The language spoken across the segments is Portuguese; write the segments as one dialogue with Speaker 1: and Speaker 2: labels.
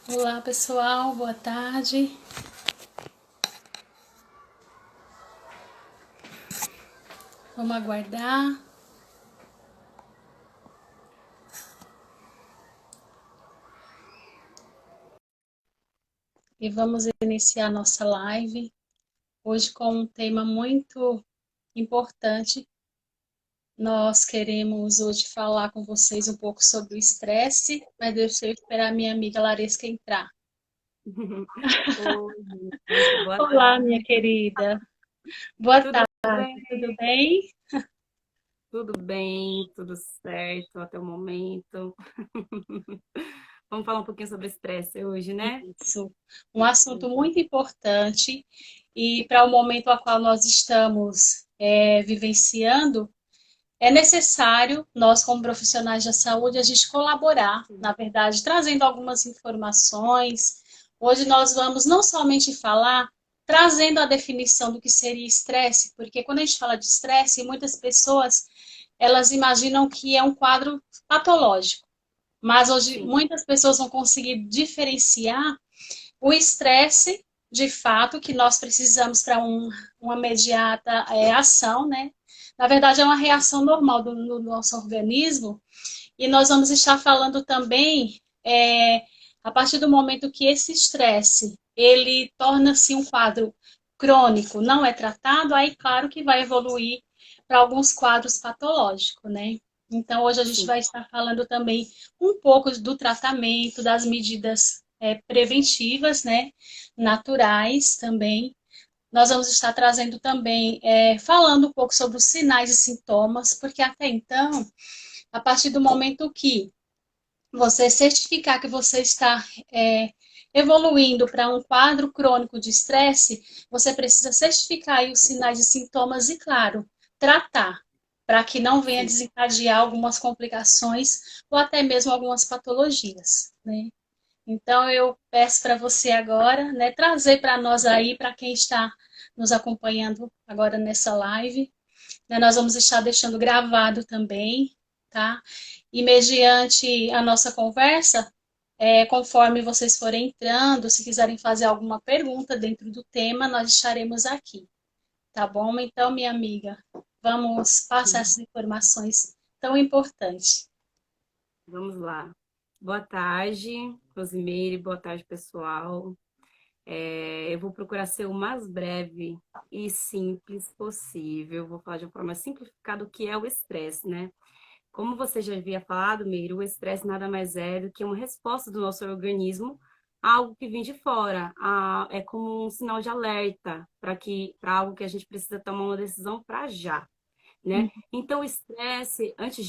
Speaker 1: Olá pessoal, boa tarde. Vamos aguardar. E vamos iniciar nossa live hoje com um tema muito importante. Nós queremos hoje falar com vocês um pouco sobre o estresse, mas deixa eu esperar minha amiga Larissa entrar.
Speaker 2: Oi, gente, boa
Speaker 1: Olá, minha
Speaker 2: tarde.
Speaker 1: querida. Boa
Speaker 2: Tudo
Speaker 1: tarde,
Speaker 2: bem?
Speaker 1: tudo bem?
Speaker 2: Tudo bem, tudo certo até o momento. Vamos falar um pouquinho sobre estresse hoje, né?
Speaker 1: Isso, um assunto muito importante e para o momento ao qual nós estamos vivenciando, é necessário nós, como profissionais da saúde, a gente colaborar, na verdade, trazendo algumas informações. Hoje nós vamos não somente falar, trazendo a definição do que seria estresse, porque quando a gente fala de estresse, muitas pessoas elas imaginam que é um quadro patológico. Mas hoje
Speaker 2: Sim,
Speaker 1: muitas pessoas vão conseguir diferenciar o estresse, de fato, que nós precisamos para uma imediata ação, né? Na verdade, é uma reação normal do nosso organismo. E nós vamos estar falando também, a partir do momento que esse estresse, ele torna-se um quadro crônico, não é tratado, aí claro que vai evoluir para alguns quadros patológicos, né? Então, hoje a gente
Speaker 2: sim.
Speaker 1: vai estar falando também um pouco do tratamento, das medidas preventivas, né? Naturais também. Nós vamos estar trazendo também, falando um pouco sobre os sinais e sintomas, porque até então, a partir do momento que você certificar que você está evoluindo para um quadro crônico de estresse, você precisa certificar aí os sinais e sintomas e, claro, tratar, para que não venha
Speaker 2: Sim.
Speaker 1: desencadear algumas complicações ou até mesmo algumas patologias, né? Então, eu peço para você agora, né, trazer para nós aí, para quem está nos acompanhando agora nessa live, né, nós vamos estar deixando gravado também, tá? E mediante a nossa conversa, conforme vocês forem entrando, se quiserem fazer alguma pergunta dentro do tema, nós estaremos aqui, tá bom? Então, minha amiga, vamos passar essas informações tão importantes.
Speaker 2: Vamos lá. Boa tarde, Rosimeire, boa tarde, pessoal. Eu vou procurar ser o mais breve e simples possível. Vou falar de uma forma simplificada o que é o estresse, né? Como você já havia falado, Meire, o estresse nada mais é do que uma resposta do nosso organismo a algo que vem de fora. É como um sinal de alerta para algo que a gente precisa tomar uma decisão para já, né? Então, o estresse, antes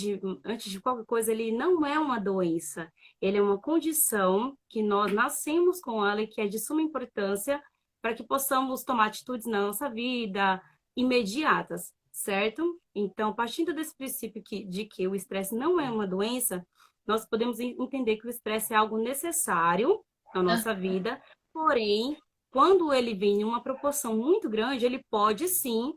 Speaker 2: de qualquer coisa, ele não é uma doença. Ele é uma condição que nós nascemos com ela e que é de suma importância para que possamos tomar atitudes na nossa vida imediatas, certo? Então, partindo desse princípio de que o estresse não é uma doença, nós podemos entender que o estresse é algo necessário na
Speaker 1: Ah,
Speaker 2: nossa vida, porém, quando ele vem em uma proporção muito grande, ele pode sim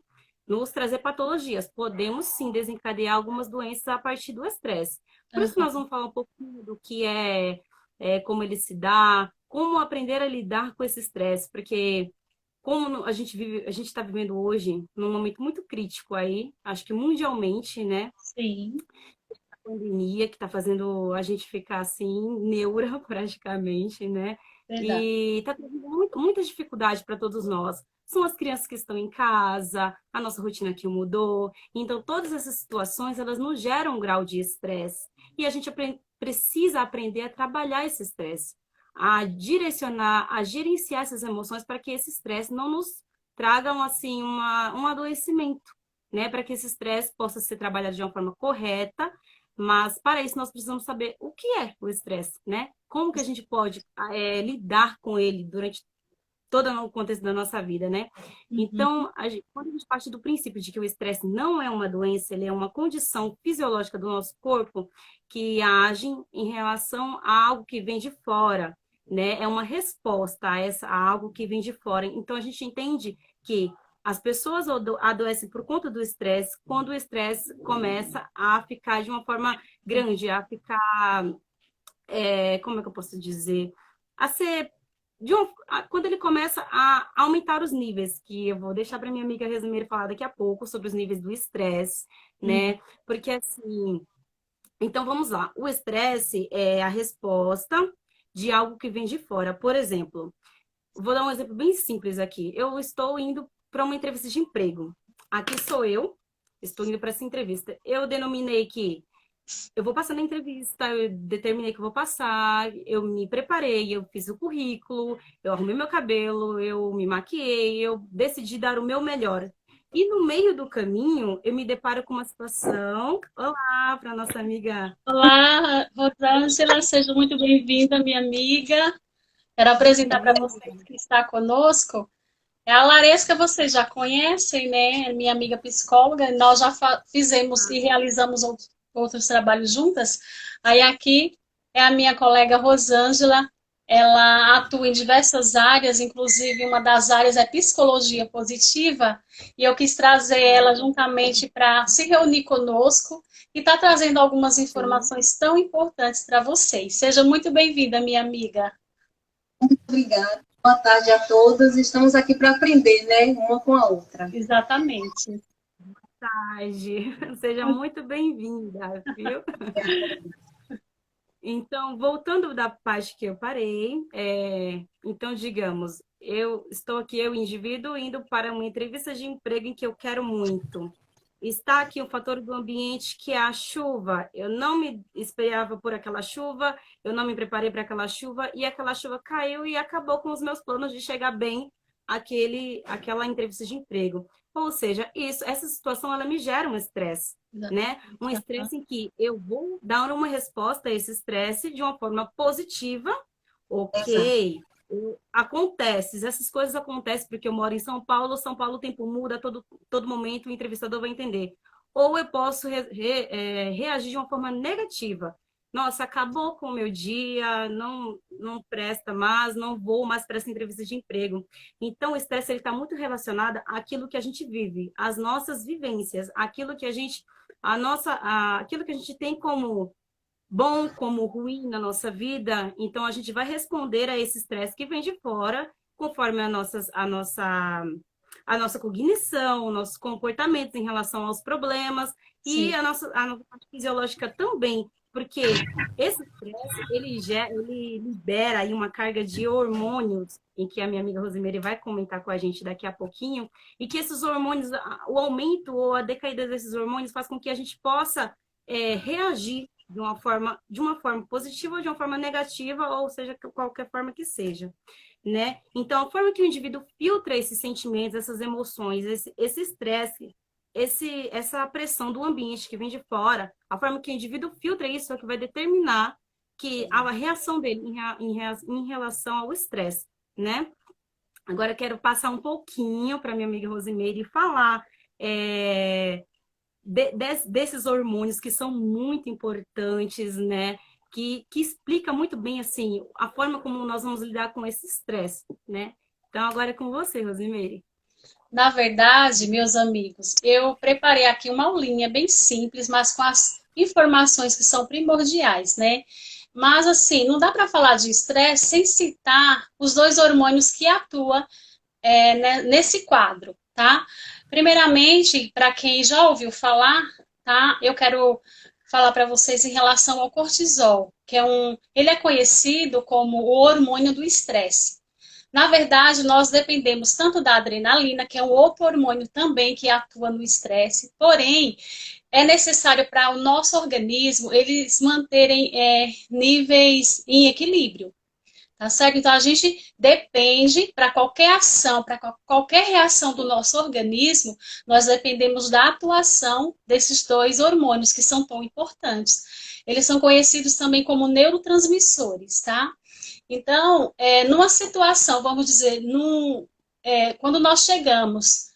Speaker 2: nos trazer patologias. Podemos sim desencadear algumas doenças a partir do estresse. Por isso que nós
Speaker 1: ah,
Speaker 2: vamos falar um pouquinho do que como ele se dá, como aprender a lidar com esse estresse, porque como a gente vive, a gente está vivendo hoje num momento muito crítico aí, acho que mundialmente, né?
Speaker 1: sim,
Speaker 2: Pandemia que está fazendo a gente ficar assim, neura praticamente, né?
Speaker 1: verdade.
Speaker 2: E está trazendo muita dificuldade para todos nós. São as crianças que estão em casa, a nossa rotina que mudou. Então, todas essas situações, elas nos geram um grau de estresse. E a gente precisa aprender a trabalhar esse estresse, a direcionar, a gerenciar essas emoções para que esse estresse não nos traga assim, um adoecimento, né? Para que esse estresse possa ser trabalhado de uma forma correta, mas para isso nós precisamos saber o que é o estresse, né? Como que a gente pode lidar com ele durante todo o contexto da nossa vida, né?
Speaker 1: Uhum.
Speaker 2: Então, quando a gente parte do princípio de que o estresse não é uma doença, ele é uma condição fisiológica do nosso corpo que age em relação a algo que vem de fora, né? É uma resposta a algo que vem de fora. Então, a gente entende que as pessoas adoecem por conta do estresse quando o estresse começa a ficar de uma forma grande, a ficar, como é que eu posso dizer? A ser quando ele começa a aumentar os níveis, que eu vou deixar para minha amiga resumir falar daqui a pouco sobre os níveis do estresse, né? Porque assim, então vamos lá. O estresse é a resposta de algo que vem de fora. Por exemplo, vou dar um exemplo bem simples aqui. Eu estou indo para uma entrevista de emprego. Aqui sou eu, estou indo para essa entrevista. Eu denominei que eu vou passar na entrevista, eu determinei que eu vou passar, eu me preparei, eu fiz o currículo, eu arrumei meu cabelo, eu me maquiei, eu decidi dar o meu melhor. E no meio do caminho, eu me deparo com uma situação. Olá, para nossa amiga.
Speaker 1: Olá, Rosângela, seja muito bem-vinda, minha amiga. Quero apresentar para vocês que está conosco. É a Laresca, vocês já conhecem, né? É minha amiga psicóloga. Nós já fizemos e realizamos outros trabalhos juntas. Aí aqui é a minha colega Rosângela. Ela atua em diversas áreas, inclusive uma das áreas é psicologia positiva. E eu quis trazer ela juntamente para se reunir conosco e está trazendo algumas informações tão importantes para vocês. Seja muito bem-vinda, minha amiga.
Speaker 3: Obrigada. Boa tarde a todos. Estamos aqui para aprender, né? Uma com a outra.
Speaker 1: Exatamente.
Speaker 2: Tarde. Seja muito bem-vinda, viu? Então, voltando da parte que eu parei, então, digamos, eu estou aqui, eu, indivíduo, indo para uma entrevista de emprego em que eu quero muito. Está aqui o fator do ambiente, que é a chuva. Eu não me esperava por aquela chuva, eu não me preparei para aquela chuva, e aquela chuva caiu e acabou com os meus planos de chegar bem àquela entrevista de emprego. Ou seja, essa situação, ela me gera um estresse, né? Um estresse em que eu vou dar uma resposta a esse estresse de uma forma positiva, ok? Acontece, essas coisas acontecem porque eu moro em São Paulo o tempo muda, todo momento o entrevistador vai entender. Ou eu posso reagir de uma forma negativa. Nossa, acabou com o meu dia, não presta mais, não vou mais para essa entrevista de emprego. Então, o estresse está muito relacionado àquilo que a gente vive, às nossas vivências, aquilo que a gente aquilo que a gente tem como bom, como ruim na nossa vida. Então, a gente vai responder a esse estresse que vem de fora, conforme a nossa cognição, nossos comportamentos em relação aos problemas. Sim. E a nossa parte fisiológica também, porque esse estresse, ele libera aí uma carga de hormônios, em que a minha amiga Rosemary vai comentar com a gente daqui a pouquinho, e que esses hormônios, o aumento ou a decaída desses hormônios faz com que a gente possa reagir de uma forma positiva ou de uma forma negativa, ou seja, qualquer forma que seja, né? Então, a forma que o indivíduo filtra esses sentimentos, essas emoções, esse estresse, essa pressão do ambiente que vem de fora, a forma que o indivíduo filtra isso é que vai determinar a reação dele em relação ao estresse, né? Agora, eu quero passar um pouquinho para minha amiga Rosemary falar desses hormônios que são muito importantes, né? Que explica muito bem, assim, a forma como nós vamos lidar com esse estresse, né? Então, agora é com você, Rosemary.
Speaker 1: Na verdade, meus amigos, eu preparei aqui uma aulinha bem simples, mas com as informações que são primordiais, né? Mas, assim, não dá para falar de estresse sem citar os dois hormônios que atuam nesse quadro, tá? Primeiramente, para quem já ouviu falar, tá? Eu quero falar para vocês em relação ao cortisol, que ele é conhecido como o hormônio do estresse. Na verdade, nós dependemos tanto da adrenalina, que é um outro hormônio também que atua no estresse, porém, é necessário para o nosso organismo eles manterem níveis em equilíbrio. Tá certo? Então, a gente depende, para qualquer ação, para qualquer reação do nosso organismo, nós dependemos da atuação desses dois hormônios que são tão importantes. Eles são conhecidos também como neurotransmissores, tá? Então, numa situação, vamos dizer, quando nós chegamos,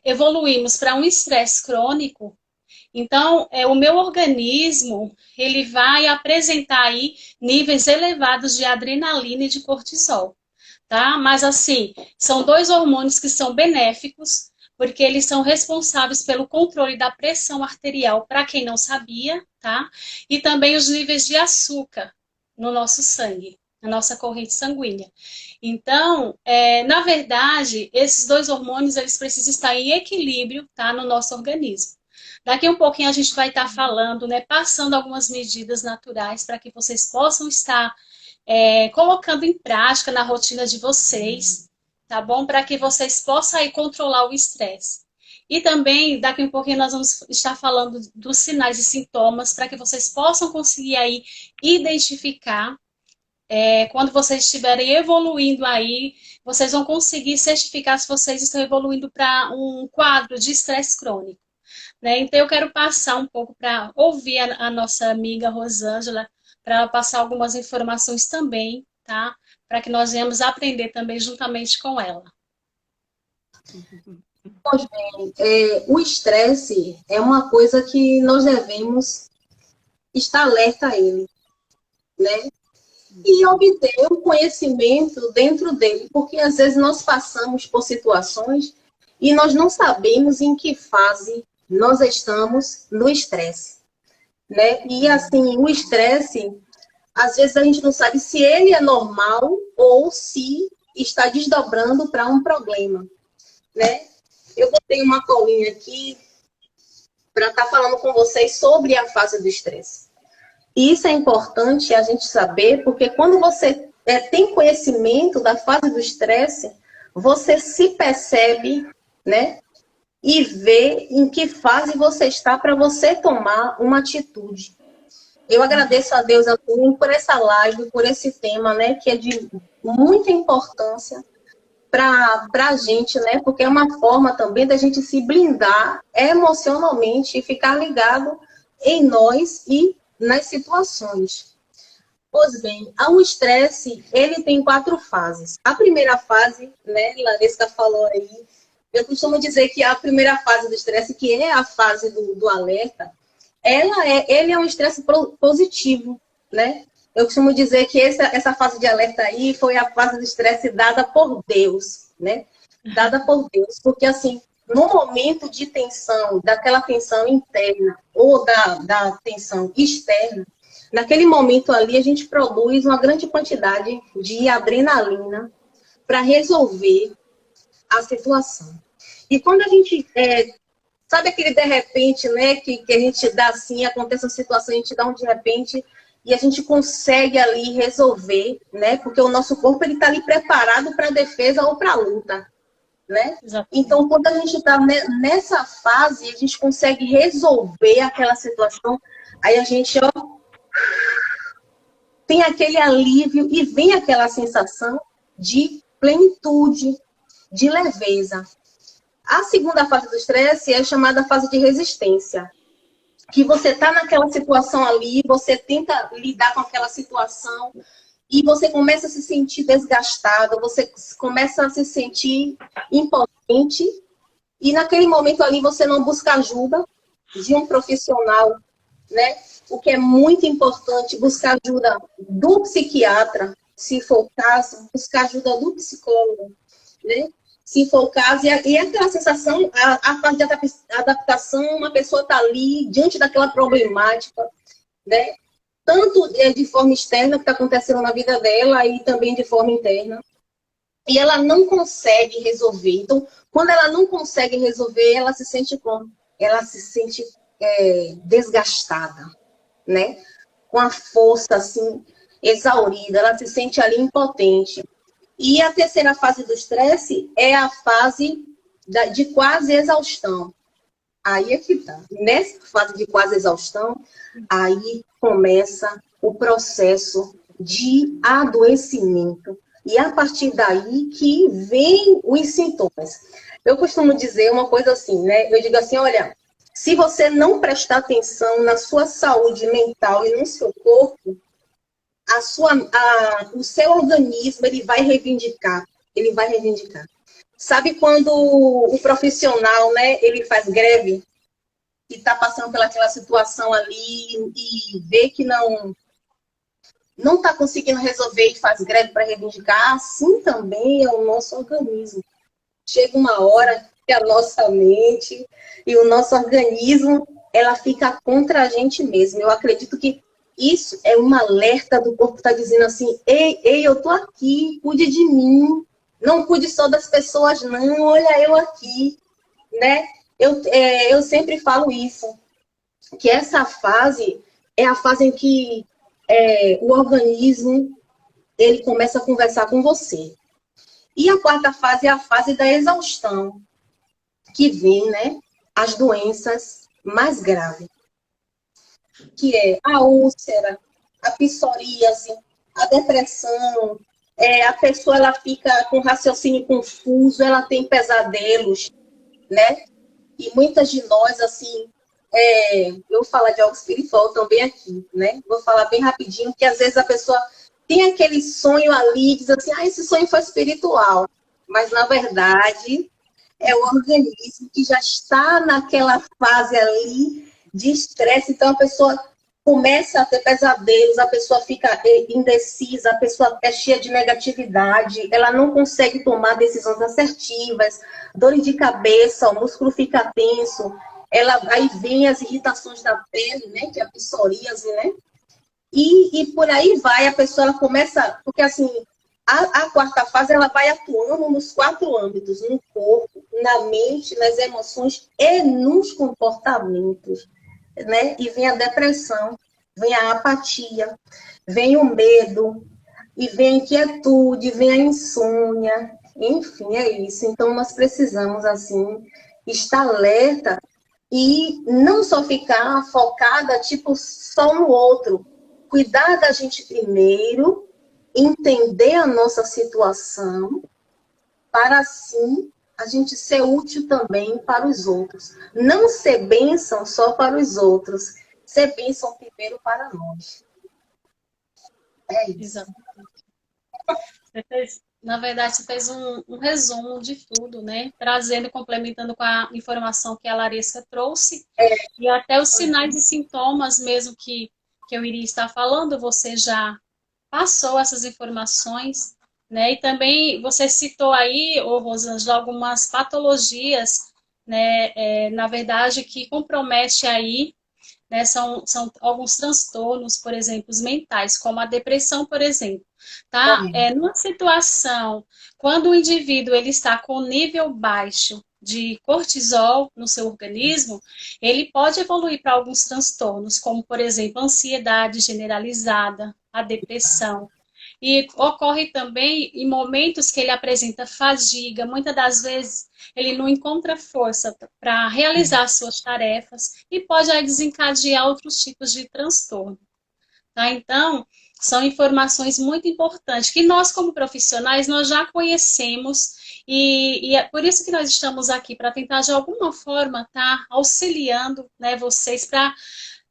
Speaker 1: evoluímos para um estresse crônico, então, o meu organismo, ele vai apresentar aí níveis elevados de adrenalina e de cortisol. tá? Mas assim, são dois hormônios que são benéficos, porque eles são responsáveis pelo controle da pressão arterial, para quem não sabia, tá? E também os níveis de açúcar no nosso sangue, na nossa corrente sanguínea. Então, na verdade, esses dois hormônios, eles precisam estar em equilíbrio, tá? No nosso organismo. Daqui um pouquinho a gente vai estar falando, né? Passando algumas medidas naturais para que vocês possam estar colocando em prática na rotina de vocês, tá bom? Para que vocês possam aí controlar o estresse. E também, daqui um pouquinho, nós vamos estar falando dos sinais e sintomas para que vocês possam conseguir aí identificar. Quando vocês estiverem evoluindo aí, vocês vão conseguir certificar se vocês estão evoluindo para um quadro de estresse crônico, né? Então, eu quero passar um pouco para ouvir a nossa amiga Rosângela, para ela passar algumas informações também, tá? Para que nós venhamos aprender também juntamente com ela.
Speaker 3: Pois bem, o estresse é uma coisa que nós devemos estar alerta a ele, né? E obter o conhecimento dentro dele, porque às vezes nós passamos por situações e nós não sabemos em que fase nós estamos no estresse, né? E assim, o estresse, às vezes a gente não sabe se ele é normal ou se está desdobrando para um problema, né? Eu botei uma colinha aqui para estar falando com vocês sobre a fase do estresse. E isso é importante a gente saber, porque quando você tem conhecimento da fase do estresse, você se percebe, né? E vê em que fase você está para você tomar uma atitude. Eu agradeço a Deus assim, por essa live, por esse tema, né? Que é de muita importância para a gente, né? Porque é uma forma também da gente se blindar emocionalmente e ficar ligado em nós e nas situações. Pois bem, o estresse, ele tem 4 fases. A primeira fase, né, Larissa falou aí, eu costumo dizer que a primeira fase do estresse, que é a fase do alerta, ele é um estresse positivo, né? Eu costumo dizer que essa fase de alerta aí foi a fase do estresse dada por Deus, né? Dada por Deus, porque assim, no momento de tensão, daquela tensão interna ou da tensão externa, naquele momento ali a gente produz uma grande quantidade de adrenalina para resolver a situação. E quando a gente, sabe aquele de repente, né, que a gente dá assim, acontece uma situação, a gente dá um de repente e a gente consegue ali resolver, né, porque o nosso corpo ele está ali preparado para a defesa ou para a luta. Né? Então, quando a gente está nessa fase, a gente consegue resolver aquela situação, aí a gente tem aquele alívio e vem aquela sensação de plenitude, de leveza. A segunda fase do estresse é chamada fase de resistência, que você está naquela situação ali, você tenta lidar com aquela situação, e você começa a se sentir desgastada, você começa a se sentir impotente, e naquele momento ali você não busca ajuda de um profissional, né? O que é muito importante, buscar ajuda do psiquiatra, se for o caso, buscar ajuda do psicólogo, né? Se for o caso, e aquela sensação, a fase de adaptação, uma pessoa está ali diante daquela problemática, né? Tanto de forma externa, que está acontecendo na vida dela, e também de forma interna. E ela não consegue resolver. Então, quando ela não consegue resolver, ela se sente como? Ela se sente desgastada, né? Com a força, assim, exaurida. Ela se sente ali impotente. E a terceira fase do estresse é a fase de quase exaustão. Aí é que tá. Nessa fase de quase exaustão, aí começa o processo de adoecimento. E a partir daí que vem os sintomas. Eu costumo dizer uma coisa assim, né? Eu digo assim, olha, se você não prestar atenção na sua saúde mental e no seu corpo, o seu organismo ele vai reivindicar. Ele vai reivindicar. Sabe quando o profissional, né, ele faz greve e está passando pelaquela situação ali e vê que não não está conseguindo resolver e faz greve para reivindicar, assim também é o nosso organismo. Chega uma hora que a nossa mente e o nosso organismo, ela fica contra a gente mesmo. Eu acredito que isso é um alerta do corpo, está dizendo assim, ei, eu tô aqui, cuide de mim, não cuide só das pessoas, não, olha eu aqui, né? Eu sempre falo isso, que essa fase é a fase em que o organismo, ele começa a conversar com você. E a quarta fase é a fase da exaustão, que vem, né, as doenças mais graves, que é a úlcera, a psoríase, a depressão, a pessoa ela fica com raciocínio confuso, ela tem pesadelos, né? E muitas de nós, assim, eu vou falar de algo espiritual também aqui, né? Vou falar bem rapidinho, que às vezes a pessoa tem aquele sonho ali, diz assim, esse sonho foi espiritual. Mas, na verdade, é o organismo que já está naquela fase ali de estresse. Então, a pessoa começa a ter pesadelos, a pessoa fica indecisa, a pessoa é cheia de negatividade, ela não consegue tomar decisões assertivas, dor de cabeça, o músculo fica tenso, aí vem as irritações da pele, né, que é a psoríase, né? E por aí vai, a pessoa ela começa, porque assim, a quarta fase ela vai atuando nos 4 âmbitos, no corpo, na mente, nas emoções e nos comportamentos, né? E vem a depressão, vem a apatia, vem o medo, e vem a inquietude, vem a insônia, enfim, é isso. Então nós precisamos, assim, estar alerta e não só ficar focada, tipo, só no outro. Cuidar da gente primeiro, entender a nossa situação, para assim a gente ser útil também para os outros. Não ser bênção só para os outros, ser bênção primeiro para nós. É isso.
Speaker 1: Exatamente. Na verdade, você fez um resumo de tudo, né? Trazendo e complementando com a informação que a Larissa trouxe. E até os sinais e sintomas mesmo que eu iria estar falando, você já passou essas informações, né? E também você citou aí, Rosângela, algumas patologias, né? Na verdade, que compromete aí, né? São alguns transtornos, por exemplo, os mentais, como a depressão, por exemplo, tá? Numa situação, quando o indivíduo ele está com nível baixo de cortisol no seu organismo, ele pode evoluir para alguns transtornos, como, por exemplo, a ansiedade generalizada, a depressão. E ocorre também em momentos que ele apresenta fadiga, muitas das vezes ele não encontra força para realizar suas tarefas e pode aí desencadear outros tipos de transtorno. Tá? Então, são informações muito importantes que nós, como profissionais, nós já conhecemos e é por isso que nós estamos aqui, para tentar, de alguma forma, estar auxiliando, né, vocês para,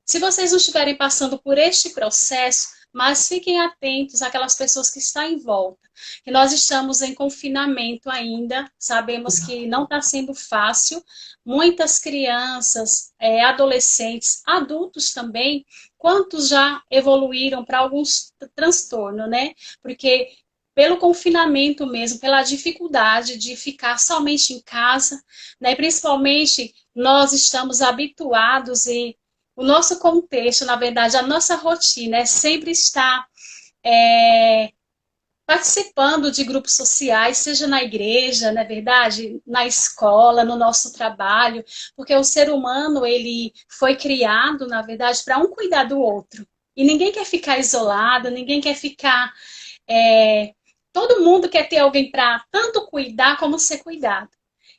Speaker 1: se vocês não estiverem passando por este processo, mas fiquem atentos àquelas pessoas que estão em volta. Que nós estamos em confinamento ainda, sabemos que não está sendo fácil. Muitas crianças, adolescentes, adultos também, quantos já evoluíram para alguns transtornos, né? Porque pelo confinamento mesmo, pela dificuldade de ficar somente em casa, né? Principalmente nós estamos habituados e o nosso contexto, na verdade, a nossa rotina é sempre estar participando de grupos sociais, seja na igreja, não é verdade? Na escola, no nosso trabalho, porque o ser humano, ele foi criado, na verdade, para um cuidar do outro. E ninguém quer ficar isolado, ninguém quer ficar... todo mundo quer ter alguém para tanto cuidar como ser cuidado.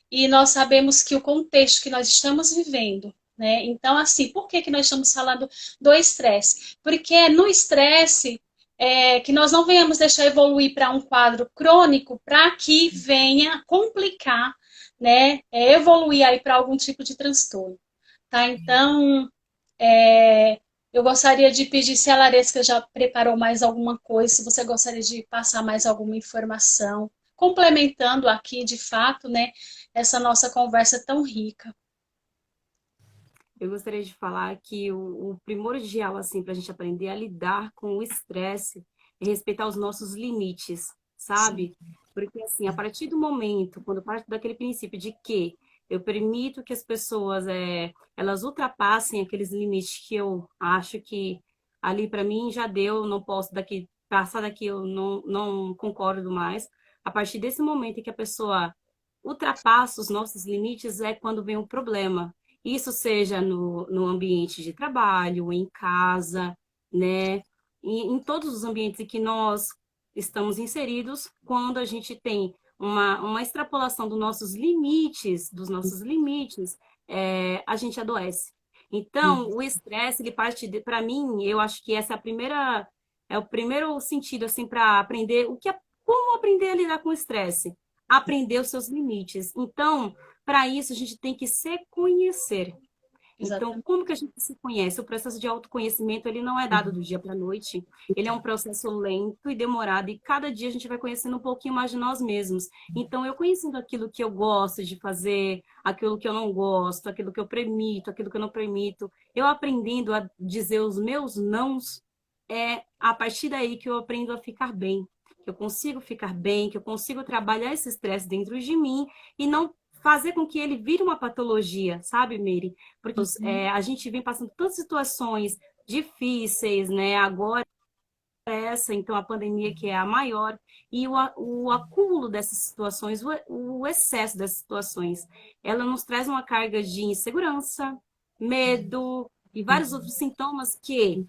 Speaker 1: E nós sabemos que o contexto que nós estamos vivendo, né? Então, assim, por que nós estamos falando do estresse? Porque é no estresse que nós não venhamos deixar evoluir para um quadro crônico para que venha complicar, né? Evoluir aí para algum tipo de transtorno. Tá? Então, eu gostaria de pedir se a Laresca já preparou mais alguma coisa, se você gostaria de passar mais alguma informação, complementando aqui, de fato, né, essa nossa conversa tão rica.
Speaker 2: eu gostaria de falar que o primordial, assim, para a gente aprender a lidar com o estresse é respeitar os nossos limites,
Speaker 1: Sim,
Speaker 2: sabe? Porque, assim, a partir do momento, quando parte daquele princípio de que eu permito que as pessoas, elas ultrapassem aqueles limites que eu acho que ali para mim já deu, não posso daqui, passar daqui eu não concordo mais. A partir desse momento em que a pessoa ultrapassa os nossos limites é quando vem o problema. Isso seja no ambiente de trabalho, em casa, né? E em todos os ambientes em que nós estamos inseridos, quando a gente tem uma extrapolação dos nossos limites, a gente adoece. Então, o estresse, ele parte, para mim, eu acho que essa é o primeiro sentido, assim, para aprender como aprender a lidar com o estresse. Aprender os seus limites. Então, para isso, a gente tem que se conhecer. Então,
Speaker 1: exatamente.
Speaker 2: como que a gente se conhece? O processo de autoconhecimento, ele não é dado do dia para a noite. Ele é um processo lento e demorado, e cada dia a gente vai conhecendo um pouquinho mais de nós mesmos. Então, eu conhecendo aquilo que eu gosto de fazer, aquilo que eu não gosto, aquilo que eu permito, aquilo que eu não permito, eu aprendendo a dizer os meus nãos, é a partir daí que eu aprendo a ficar bem. Que eu consigo ficar bem, que eu consigo trabalhar esse estresse dentro de mim e não fazer com que ele vire uma patologia, sabe, Meire? Porque
Speaker 1: Uhum.
Speaker 2: a gente vem passando tantas situações difíceis, né? Agora essa, então a pandemia que é a maior, e o acúmulo dessas situações, o excesso dessas situações, ela nos traz uma carga de insegurança, medo e vários outros sintomas que,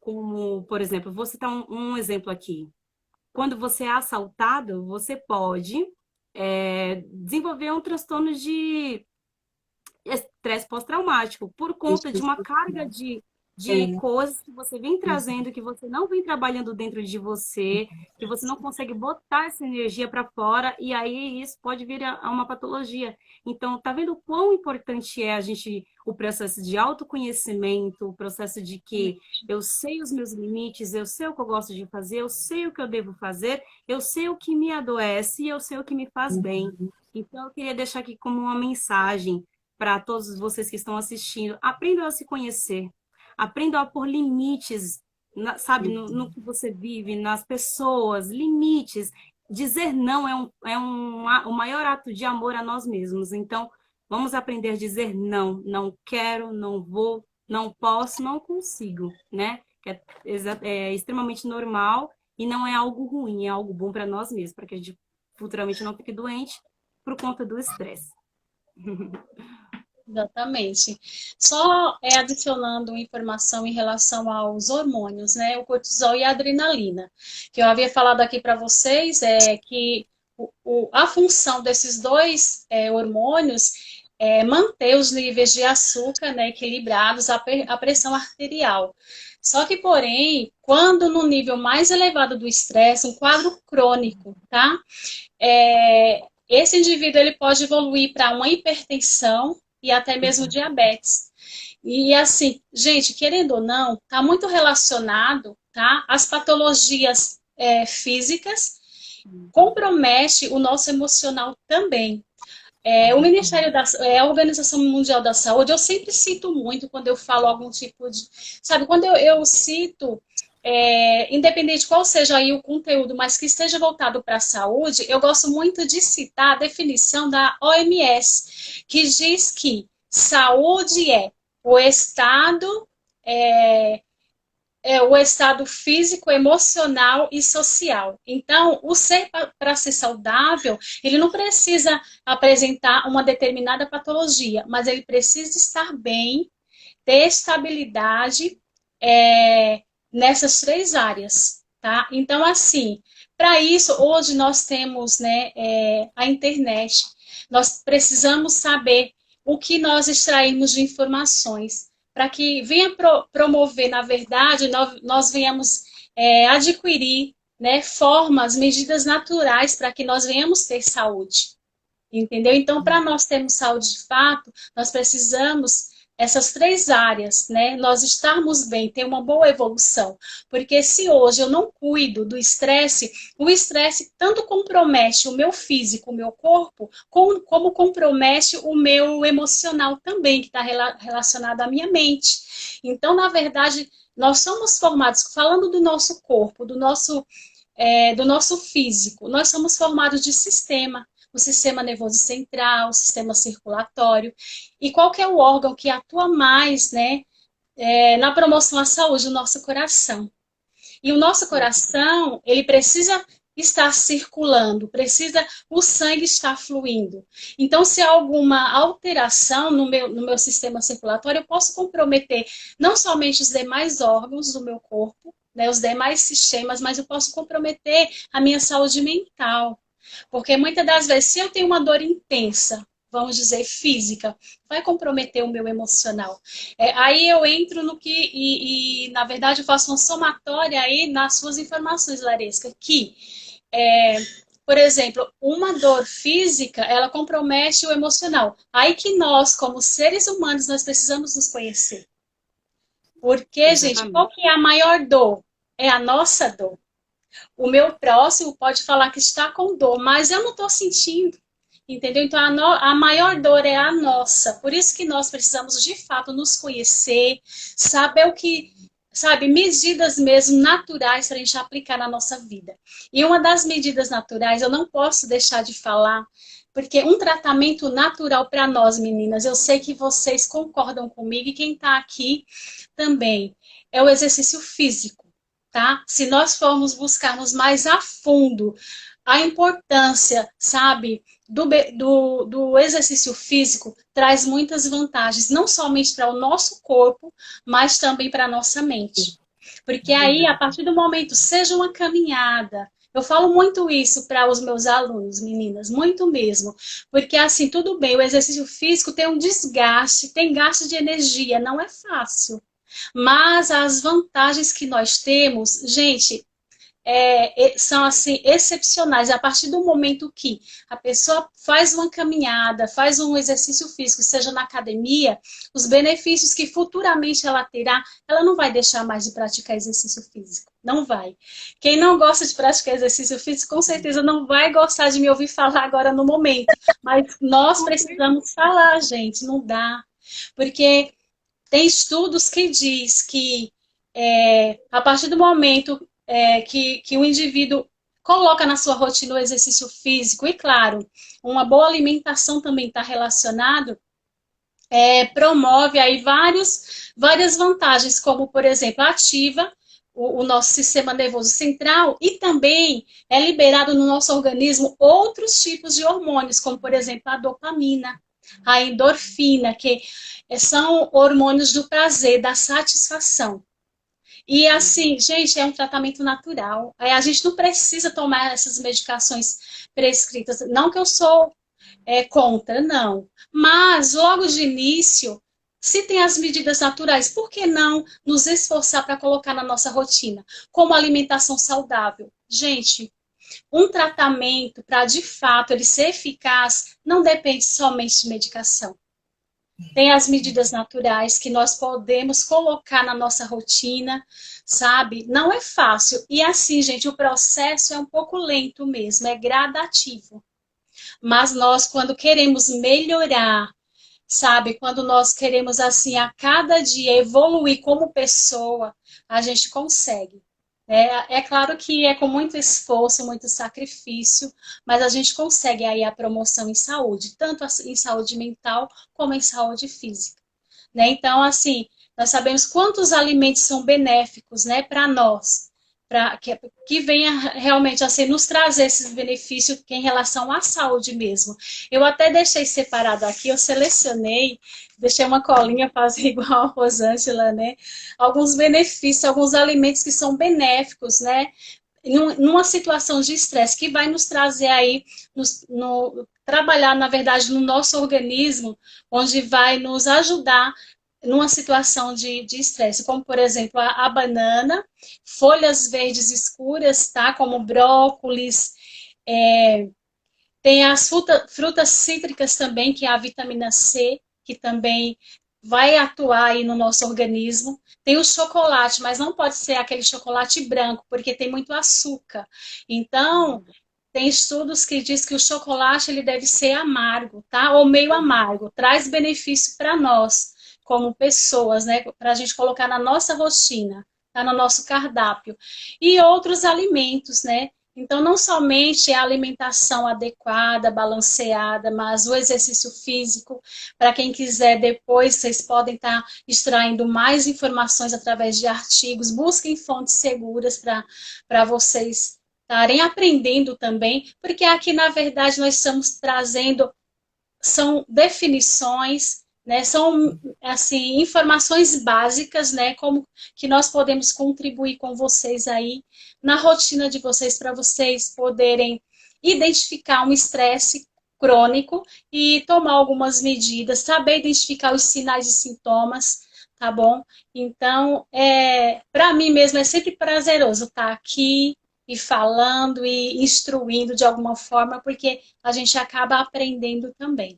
Speaker 2: como, por exemplo, vou citar um exemplo aqui. Quando você é assaltado, você pode desenvolver um transtorno de estresse pós-traumático, por conta de uma carga de
Speaker 3: É,
Speaker 2: coisas que você vem trazendo, que você não vem trabalhando dentro de você, que você não consegue botar essa energia para fora, e aí isso pode vir a uma patologia. Então, tá vendo o quão importante é a gente, o processo de autoconhecimento, o processo de que eu sei os meus limites, eu sei o que eu gosto de fazer, eu sei o que eu devo fazer, eu sei o que me adoece e eu sei o que me faz bem. Então, eu queria deixar aqui como uma mensagem para todos vocês que estão assistindo. Aprendam a se conhecer, aprendam a pôr limites, sabe, no que você vive, nas pessoas, limites. Dizer não o maior ato de amor a nós mesmos. Então, vamos aprender a dizer não. Não quero, não vou, não posso, não consigo, né? Que é extremamente normal e não é algo ruim, é algo bom para nós mesmos, para que a gente futuramente não fique doente por conta do estresse.
Speaker 1: Exatamente. Só adicionando informação em relação aos hormônios, né? O cortisol e a adrenalina, que eu havia falado aqui para vocês, é que a função desses dois hormônios é manter os níveis de açúcar, né, equilibrados, a pressão arterial. Só que, porém, quando no nível mais elevado do estresse, um quadro crônico, tá? Esse indivíduo ele pode evoluir para uma hipertensão e até mesmo diabetes. E assim, gente, querendo ou não, está muito relacionado, tá? As patologias físicas compromete o nosso emocional também. O Ministério a Organização Mundial da Saúde, eu sempre cito muito quando eu falo algum tipo de, sabe, quando eu cito independente qual seja aí o conteúdo, mas que esteja voltado para a saúde, eu gosto muito de citar a definição da OMS, que diz que saúde é o estado é, o estado físico, emocional e social. Então, o ser para ser saudável, ele não precisa apresentar uma determinada patologia, mas ele precisa estar bem, ter estabilidade nessas três áreas, tá? Então, assim, para isso, hoje nós temos, né, a internet. Nós precisamos saber o que nós extraímos de informações para que venha promover, na verdade, nós venhamos adquirir, né, formas, medidas naturais para que nós venhamos ter saúde, entendeu? Então, para nós termos saúde de fato, nós precisamos essas três áreas, né? Nós estarmos bem, ter uma boa evolução. Porque se hoje eu não cuido do estresse, o estresse tanto compromete o meu físico, o meu corpo, como compromete o meu emocional também, que está relacionado à minha mente. Então, na verdade, nós somos formados, falando do nosso corpo, do nosso físico, nós somos formados de sistema. O sistema nervoso central, o sistema circulatório, e qual que é o órgão que atua mais, né, na promoção à saúde do nosso coração. E o nosso coração, ele precisa estar circulando, precisa o sangue estar fluindo. Então, se há alguma alteração no meu sistema circulatório, eu posso comprometer não somente os demais órgãos do meu corpo, né, os demais sistemas, mas eu posso comprometer a minha saúde mental. Porque muitas das vezes, se eu tenho uma dor intensa, vamos dizer, física, vai comprometer o meu emocional. Aí eu entro no que, na verdade, eu faço uma somatória aí nas suas informações, Laresca, que, por exemplo, uma dor física, ela compromete o emocional. Aí que nós, como seres humanos, nós precisamos nos conhecer. Porque, gente, qual que é a maior dor? É a nossa dor. O meu próximo pode falar que está com dor, mas eu não estou sentindo. Entendeu? Então, a maior dor é a nossa. Por isso que nós precisamos, de fato, nos conhecer, saber o que, sabe, medidas mesmo naturais para a gente aplicar na nossa vida. E uma das medidas naturais, eu não posso deixar de falar, porque um tratamento natural para nós, meninas, eu sei que vocês concordam comigo e quem está aqui também, é o exercício físico, tá? Se nós formos buscarmos mais a fundo a importância, sabe, do exercício físico, traz muitas vantagens, não somente para o nosso corpo, mas também para a nossa mente. Porque aí, a partir do momento, seja uma caminhada, eu falo muito isso para os meus alunos, meninas, muito mesmo. Porque, assim, tudo bem, o exercício físico tem um desgaste, tem gasto de energia, não é fácil. Mas as vantagens que nós temos, gente, são assim excepcionais. A partir do momento que a pessoa faz uma caminhada, faz um exercício físico, seja na academia, os benefícios que futuramente ela terá, ela não vai deixar mais de praticar exercício físico. Não vai. Quem não gosta de praticar exercício físico, com certeza não vai gostar de me ouvir falar agora no momento. Mas nós precisamos falar, gente, não dá. Porque tem estudos que diz que a partir do momento que o indivíduo coloca na sua rotina o exercício físico, e claro, uma boa alimentação também está relacionado, promove aí várias vantagens, como, por exemplo, ativa o nosso sistema nervoso central e também é liberado no nosso organismo outros tipos de hormônios, como, por exemplo, a dopamina, a endorfina, que são hormônios do prazer, da satisfação. E assim, gente, é um tratamento natural. A gente não precisa tomar essas medicações prescritas. Não que eu sou contra, não. Mas, logo de início, se tem as medidas naturais, por que não nos esforçar para colocar na nossa rotina? Como alimentação saudável. Gente, um tratamento para, de fato, ele ser eficaz, não depende somente de medicação. Tem as medidas naturais que nós podemos colocar na nossa rotina, sabe? Não é fácil. E assim, gente, o processo é um pouco lento mesmo, é gradativo. Mas nós, quando queremos melhorar, sabe? Quando nós queremos, assim, a cada dia evoluir como pessoa, a gente consegue. É claro que é com muito esforço, muito sacrifício, mas a gente consegue aí a promoção em saúde, tanto em saúde mental como em saúde física. Né? Então, assim, nós sabemos quantos alimentos são benéficos, né, para nós, que venha realmente assim, nos trazer esses benefícios em relação à saúde mesmo. Eu até deixei separado aqui, eu selecionei, deixei uma colinha, fazer igual a Rosângela, né? Alguns benefícios, alguns alimentos que são benéficos, né? Numa situação de estresse, que vai nos trazer aí, trabalhar, na verdade, no nosso organismo, onde vai nos ajudar numa situação de estresse, como, por exemplo, a banana, folhas verdes escuras, tá? Como brócolis, tem as frutas cítricas também, que é a vitamina C, que também vai atuar aí no nosso organismo. Tem o chocolate, mas não pode ser aquele chocolate branco, porque tem muito açúcar. Então, tem estudos que diz que o chocolate ele deve ser amargo, tá? Ou meio amargo. Traz benefício para nós, como pessoas, né? Para a gente colocar na nossa rotina, tá? No nosso cardápio. E outros alimentos, né? Então, não somente a alimentação adequada, balanceada, mas o exercício físico. Para quem quiser, depois vocês podem estar extraindo mais informações através de artigos. Busquem fontes seguras para vocês estarem aprendendo também, porque aqui, na verdade, nós estamos trazendo, são definições, né, são, assim, informações básicas, né, como que nós podemos contribuir com vocês aí, na rotina de vocês, para vocês poderem identificar um estresse crônico e tomar algumas medidas, saber identificar os sinais e sintomas, tá bom? Então, para mim mesmo é sempre prazeroso estar aqui, e falando e instruindo de alguma forma, porque a gente acaba aprendendo também.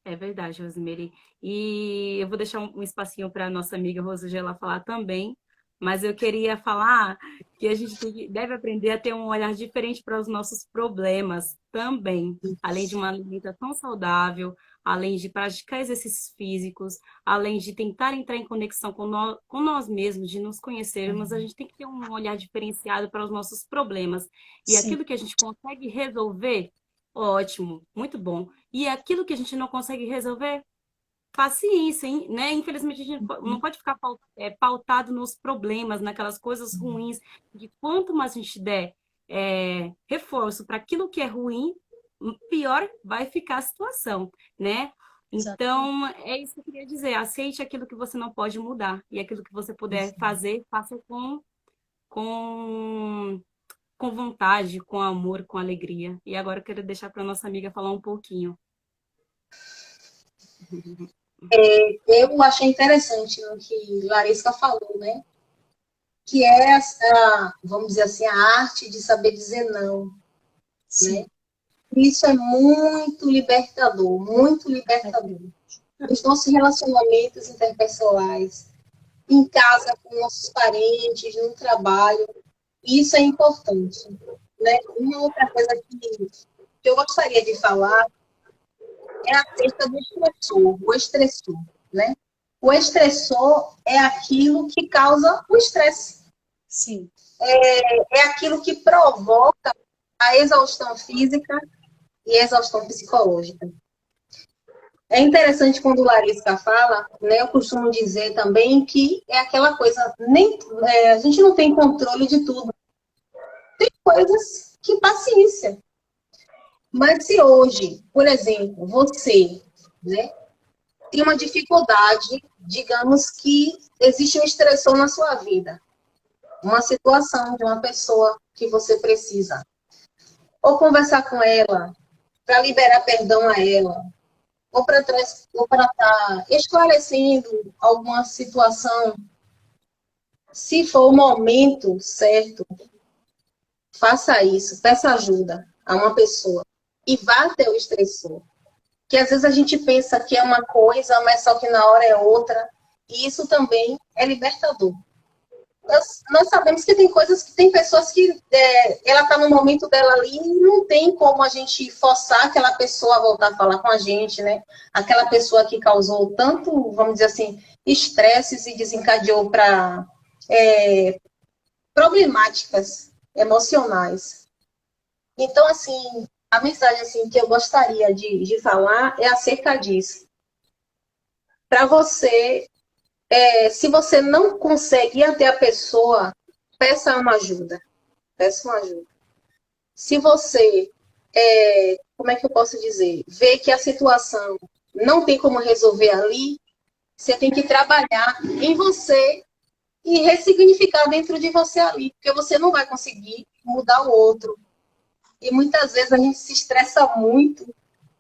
Speaker 2: É verdade, Rosemary. E eu vou deixar um espacinho para a nossa amiga Rosângela falar também, mas eu queria falar que a gente deve aprender a ter um olhar diferente para os nossos problemas também, além de uma alimentação saudável, além de praticar exercícios físicos, além de tentar entrar em conexão com nós mesmos, de nos conhecermos, a gente tem que ter um olhar diferenciado para os nossos problemas. E
Speaker 1: Sim,
Speaker 2: aquilo que a gente consegue resolver, ótimo, muito bom. E aquilo que a gente não consegue resolver, paciência, hein? Né? Infelizmente, a gente não pode ficar pautado nos problemas, naquelas coisas ruins, que quanto mais a gente der reforço para aquilo que é ruim, pior vai ficar a situação, né?
Speaker 1: exatamente.
Speaker 2: Então, é isso que eu queria dizer. Aceite aquilo que você não pode mudar. E aquilo que você puder fazer, faça com, com vontade, com amor, com alegria. E agora eu quero deixar para nossa amiga falar um pouquinho.
Speaker 3: Eu achei interessante o que Larissa falou, né? Que é vamos dizer assim, a arte de saber dizer não, né?
Speaker 1: Sim,
Speaker 3: Isso é muito libertador, muito
Speaker 1: é
Speaker 3: libertador. Os nossos relacionamentos interpessoais, em casa com nossos parentes, no trabalho, isso é importante, né? Uma outra coisa que eu gostaria de falar é acerca do estressor, o estressor, né? O estressor é aquilo que causa o estresse,
Speaker 1: sim,
Speaker 3: é aquilo que provoca a exaustão física e a exaustão psicológica. É interessante quando o Larissa fala, né? Eu costumo dizer também que é aquela coisa, a gente não tem controle de tudo. Tem coisas que paciência. Mas se hoje, por exemplo, você, né, tem uma dificuldade, digamos que existe um estressor na sua vida, uma situação de uma pessoa que você precisa, ou conversar com ela, para liberar perdão a ela, ou para estar esclarecendo alguma situação, se for o momento certo, faça isso, peça ajuda a uma pessoa e vá até o estressor. Que às vezes a gente pensa que é uma coisa, mas só que na hora é outra. E isso também é libertador. Nós sabemos que tem coisas que tem pessoas que ela está no momento dela ali e não tem como a gente forçar aquela pessoa a voltar a falar com a gente, né? Aquela pessoa que causou tanto, vamos dizer assim, estresses e desencadeou para problemáticas emocionais. Então, assim, a mensagem assim, que eu gostaria de falar é acerca disso. Para você, se você não consegue ir até a pessoa, peça uma ajuda. Peça uma ajuda. Se você, como é que eu posso dizer, vê que a situação não tem como resolver ali, você tem que trabalhar em você e ressignificar dentro de você ali, porque você não vai conseguir mudar o outro. E muitas vezes a gente se estressa muito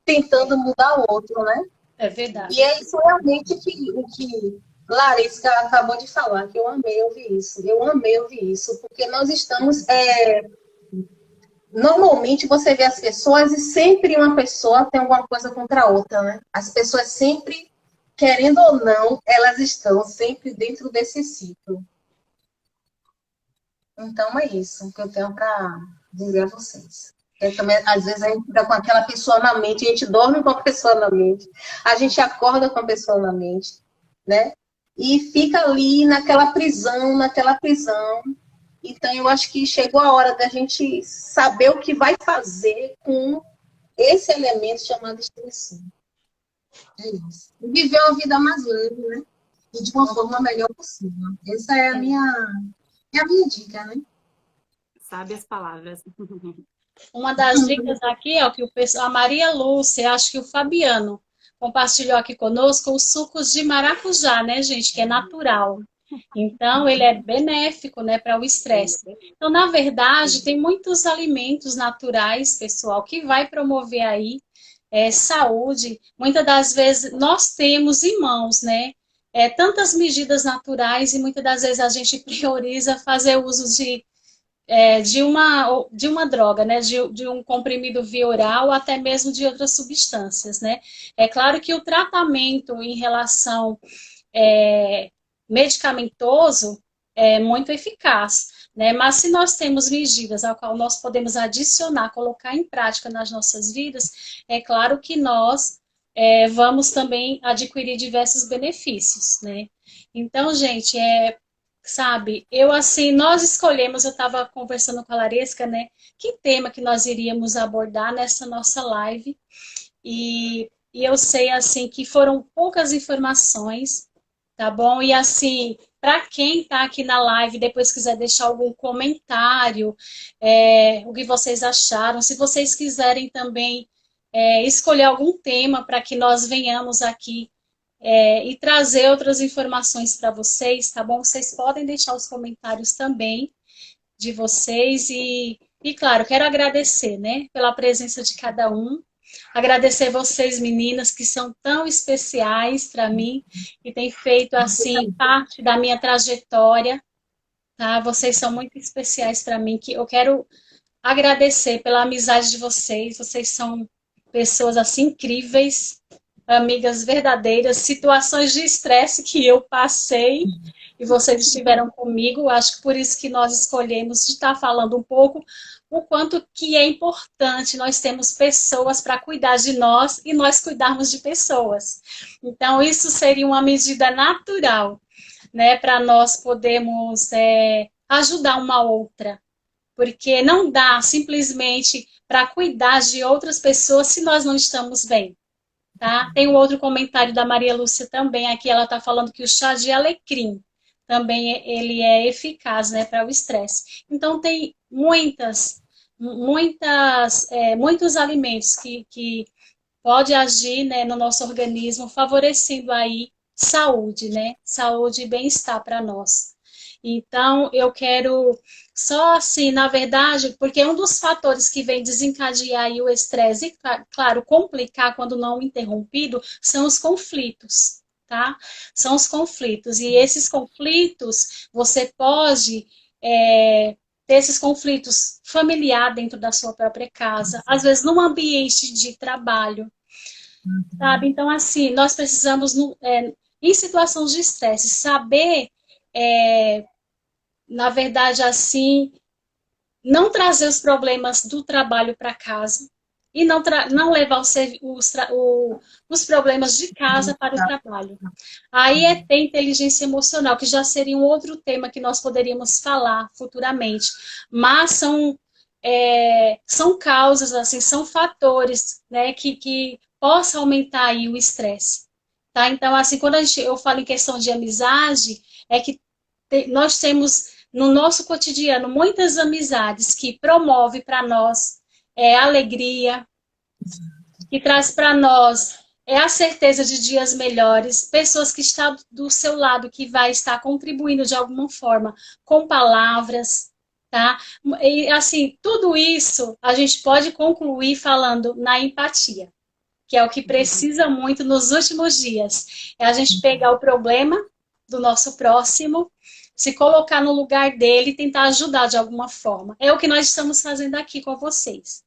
Speaker 3: tentando mudar o outro, né?
Speaker 1: é
Speaker 3: E
Speaker 1: verdade.
Speaker 3: é isso realmente o que Larissa acabou de falar, que eu amei ouvir isso. Eu amei ouvir isso, porque nós estamos normalmente você vê as pessoas e sempre uma pessoa tem alguma coisa contra a outra, né? As pessoas sempre, querendo ou não, elas estão sempre dentro desse ciclo. Então é isso que eu tenho para dizer a vocês. Também, às vezes a gente fica com aquela pessoa na mente, a gente dorme com a pessoa na mente, a gente acorda com a pessoa na mente, né? E fica ali naquela prisão, naquela prisão. Então eu acho que chegou a hora da gente saber o que vai fazer com esse elemento chamado estresse. É isso. E viver uma vida mais leve, né? E de uma forma melhor possível. Essa é a minha dica, né?
Speaker 2: Sabe as palavras.
Speaker 1: Uma das dicas aqui é o que a Maria Lúcia, acho que o Fabiano compartilhou aqui conosco, os sucos de maracujá, né, gente, que é natural. Então, ele é benéfico, né, para o estresse. Então, na verdade, tem muitos alimentos naturais, pessoal, que vai promover aí saúde. Muitas das vezes, nós temos em mãos, né, tantas medidas naturais e muitas das vezes a gente prioriza fazer uso de uma droga, né, de um comprimido via oral ou até mesmo de outras substâncias, né. É claro que o tratamento em relação medicamentoso é muito eficaz, né, mas se nós temos medidas ao qual nós podemos adicionar, colocar em prática nas nossas vidas, é claro que nós vamos também adquirir diversos benefícios, né. Então, gente, sabe, eu assim, nós escolhemos, eu estava conversando com a Laresca, né, que tema que nós iríamos abordar nessa nossa live, e eu sei, assim, que foram poucas informações, tá bom? E assim, para quem está aqui na live, depois quiser deixar algum comentário, o que vocês acharam, se vocês quiserem também escolher algum tema para que nós venhamos aqui e trazer outras informações para vocês, tá bom? Vocês podem deixar os comentários também de vocês e claro, quero agradecer, né, pela presença de cada um, agradecer vocês, meninas, que são tão especiais para mim e têm feito, assim, parte da minha trajetória, tá? Vocês são muito especiais para mim, que eu quero agradecer pela amizade de vocês, vocês são pessoas, assim, incríveis, amigas verdadeiras, situações de estresse que eu passei e vocês estiveram comigo. Acho que por isso que nós escolhemos de estar falando um pouco o quanto que é importante nós termos pessoas para cuidar de nós e nós cuidarmos de pessoas. Então, isso seria uma medida natural, né, para nós podermos ajudar uma outra. Porque não dá simplesmente para cuidar de outras pessoas se nós não estamos bem. Tá? Tem um outro comentário da Maria Lúcia também aqui, ela está falando que o chá de alecrim também ele é eficaz, né, para o estresse. Então tem muitos alimentos que pode agir, né, no nosso organismo, favorecendo aí saúde, né, saúde e bem-estar para nós. Então eu quero só assim, na verdade, porque um dos fatores que vem desencadear aí o estresse e, claro, complicar quando não interrompido, são os conflitos, tá? São os conflitos. E esses conflitos, você pode ter esses conflitos familiar dentro da sua própria casa, às vezes num ambiente de trabalho, sabe? Então, assim, nós precisamos, em situações de estresse, saber na verdade, assim, não trazer os problemas do trabalho para casa e não levar os problemas de casa para o trabalho. Aí tem inteligência emocional, que já seria um outro tema que nós poderíamos falar futuramente. Mas são causas, assim, são fatores, né, que possam aumentar aí o estresse. Tá? Então, assim, quando eu falo em questão de amizade, é que nós temos no nosso cotidiano muitas amizades que promovem para nós alegria, que traz para nós a certeza de dias melhores, pessoas que estão do seu lado, que vai estar contribuindo de alguma forma com palavras, tá? E assim, tudo isso a gente pode concluir falando na empatia, que é o que precisa muito nos últimos dias. É a gente pegar o problema do nosso próximo, se colocar no lugar dele e tentar ajudar de alguma forma. É o que nós estamos fazendo aqui com vocês.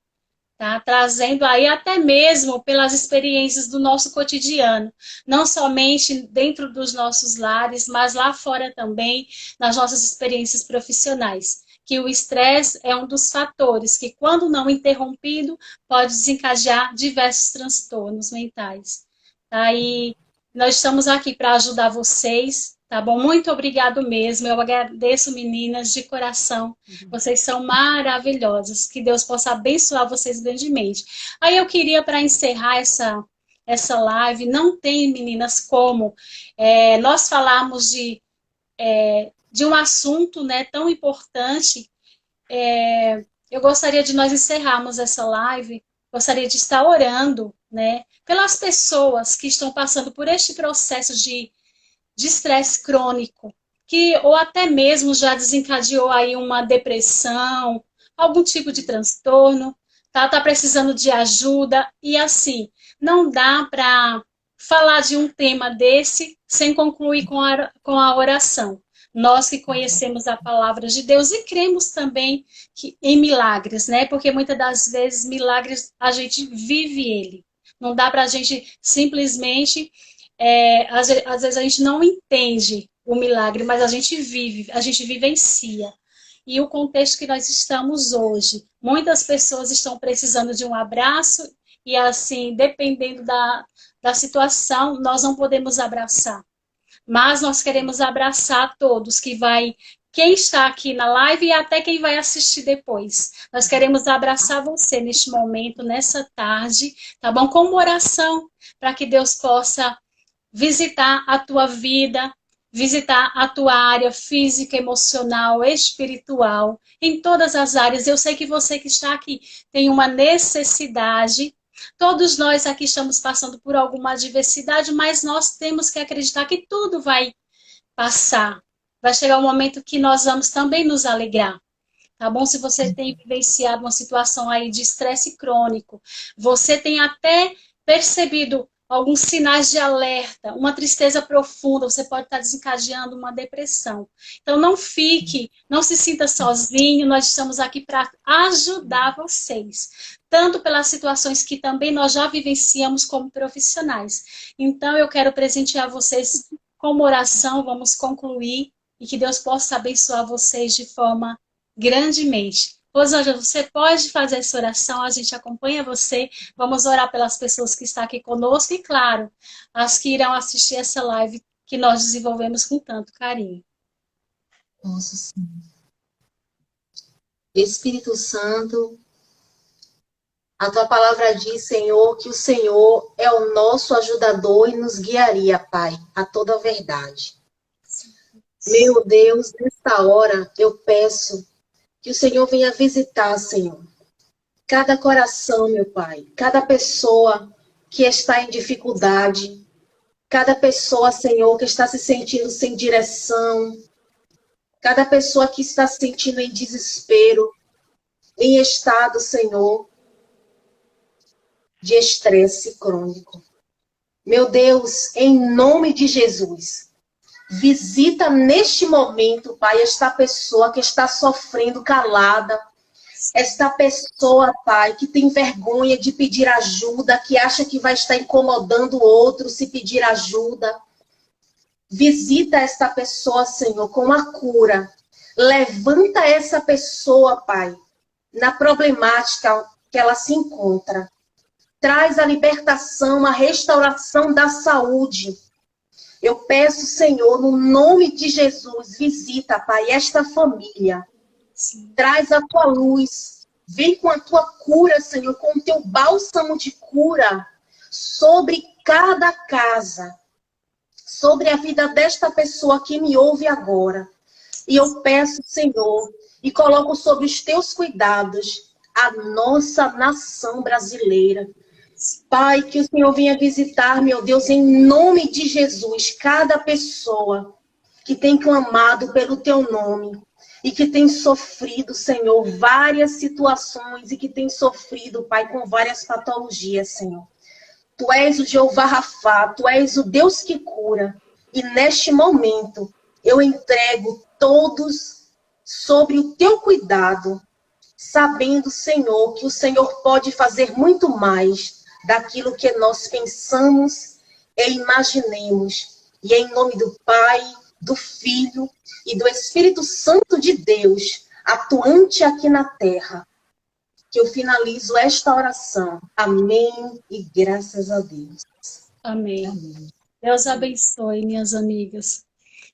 Speaker 1: Tá? Trazendo aí até mesmo pelas experiências do nosso cotidiano, não somente dentro dos nossos lares, mas lá fora também, nas nossas experiências profissionais. Que o estresse é um dos fatores que, quando não interrompido, pode desencadear diversos transtornos mentais. Tá? E nós estamos aqui para ajudar vocês, tá bom? Muito obrigado mesmo. Eu agradeço, meninas, de coração. Vocês são maravilhosas. Que Deus possa abençoar vocês grandemente. Aí eu queria, para encerrar essa live, não tem, meninas, como nós falarmos de um assunto, né, tão importante. Eu gostaria de nós encerrarmos essa live. Gostaria de estar orando, né, pelas pessoas que estão passando por este processo de estresse crônico, que ou até mesmo já desencadeou aí uma depressão, algum tipo de transtorno, tá precisando de ajuda, e assim, não dá para falar de um tema desse sem concluir com a oração. Nós que conhecemos a palavra de Deus e cremos também em milagres, né? Porque muitas das vezes milagres a gente vive ele. Não dá para a gente simplesmente às vezes a gente não entende o milagre, mas a gente vivencia. E o contexto que nós estamos hoje, muitas pessoas estão precisando de um abraço e assim, dependendo da situação, nós não podemos abraçar. Mas nós queremos abraçar todos quem está aqui na live e até quem vai assistir depois. Nós queremos abraçar você neste momento, nessa tarde, tá bom? Com uma oração, para que Deus possa visitar a tua vida, visitar a tua área física, emocional, espiritual, em todas as áreas. Eu sei que você que está aqui tem uma necessidade. Todos nós aqui estamos passando por alguma adversidade, mas nós temos que acreditar que tudo vai passar. Vai chegar um momento que nós vamos também nos alegrar. Tá bom? Se você tem vivenciado uma situação aí de estresse crônico, você tem até percebido alguns sinais de alerta, uma tristeza profunda, você pode estar desencadeando uma depressão. Então não se sinta sozinho, nós estamos aqui para ajudar vocês, tanto pelas situações que também nós já vivenciamos como profissionais. Então eu quero presentear vocês com uma oração, vamos concluir, e que Deus possa abençoar vocês de forma grandemente. Rosângela, você pode fazer essa oração, a gente acompanha você. Vamos orar pelas pessoas que estão aqui conosco e, claro, as que irão assistir essa live que nós desenvolvemos com tanto carinho.
Speaker 3: Nossa Senhora. Espírito Santo, a tua palavra diz, Senhor, que o Senhor é o nosso ajudador e nos guiaria, Pai, a toda a verdade. Meu Deus, nesta hora eu peço que o Senhor venha visitar, Senhor, cada coração, meu Pai, cada pessoa que está em dificuldade, cada pessoa, Senhor, que está se sentindo sem direção, cada pessoa que está se sentindo em desespero, em estado, Senhor, de estresse crônico. Meu Deus, em nome de Jesus, visita neste momento, Pai, esta pessoa que está sofrendo calada, esta pessoa, Pai, que tem vergonha de pedir ajuda, que acha que vai estar incomodando o outro se pedir ajuda. Visita esta pessoa, Senhor, com a cura. Levanta essa pessoa, Pai, na problemática que ela se encontra. Traz a libertação, a restauração da saúde. Eu peço, Senhor, no nome de Jesus, visita, Pai, esta família. Sim. Traz a tua luz. Vem com a tua cura, Senhor, com o teu bálsamo de cura sobre cada casa, sobre a vida desta pessoa que me ouve agora. E eu peço, Senhor, e coloco sobre os teus cuidados a nossa nação brasileira. Pai, que o Senhor venha visitar, meu Deus, em nome de Jesus, cada pessoa que tem clamado pelo teu nome e que tem sofrido, Senhor, várias situações e que tem sofrido, Pai, com várias patologias, Senhor. Tu és o Jeová Rafá, tu és o Deus que cura. E neste momento, eu entrego todos sobre o teu cuidado, sabendo, Senhor, que o Senhor pode fazer muito mais daquilo que nós pensamos e imaginemos. E é em nome do Pai, do Filho e do Espírito Santo de Deus, atuante aqui na terra, que eu finalizo esta oração. Amém e graças a Deus.
Speaker 1: Amém.
Speaker 3: Amém.
Speaker 1: Deus abençoe, minhas amigas.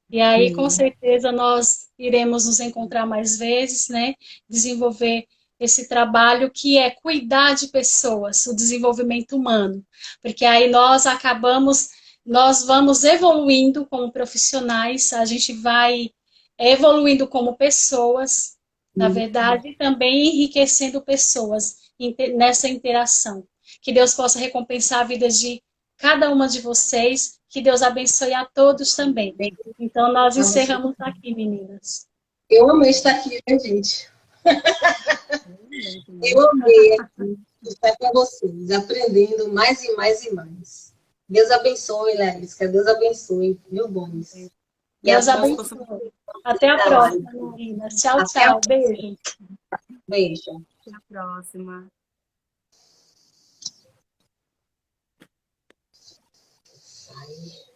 Speaker 1: E aí, com certeza, nós iremos nos encontrar mais vezes, né? Desenvolver esse trabalho que é cuidar de pessoas, o desenvolvimento humano. Porque aí nós vamos evoluindo como profissionais, a gente vai evoluindo como pessoas, na verdade, e também enriquecendo pessoas nessa interação. Que Deus possa recompensar a vida de cada uma de vocês, que Deus abençoe a todos também. Então, nós encerramos aqui, meninas.
Speaker 3: Eu amei estar aqui, né, gente? Eu amei aqui estar com vocês, aprendendo mais e mais e mais. Deus abençoe, Larissa. Deus abençoe, meu bons.
Speaker 1: Deus abençoe. Até a próxima, meninas. Tchau, tchau. Beijo.
Speaker 3: Beijo.
Speaker 2: Até a próxima.
Speaker 3: Sai.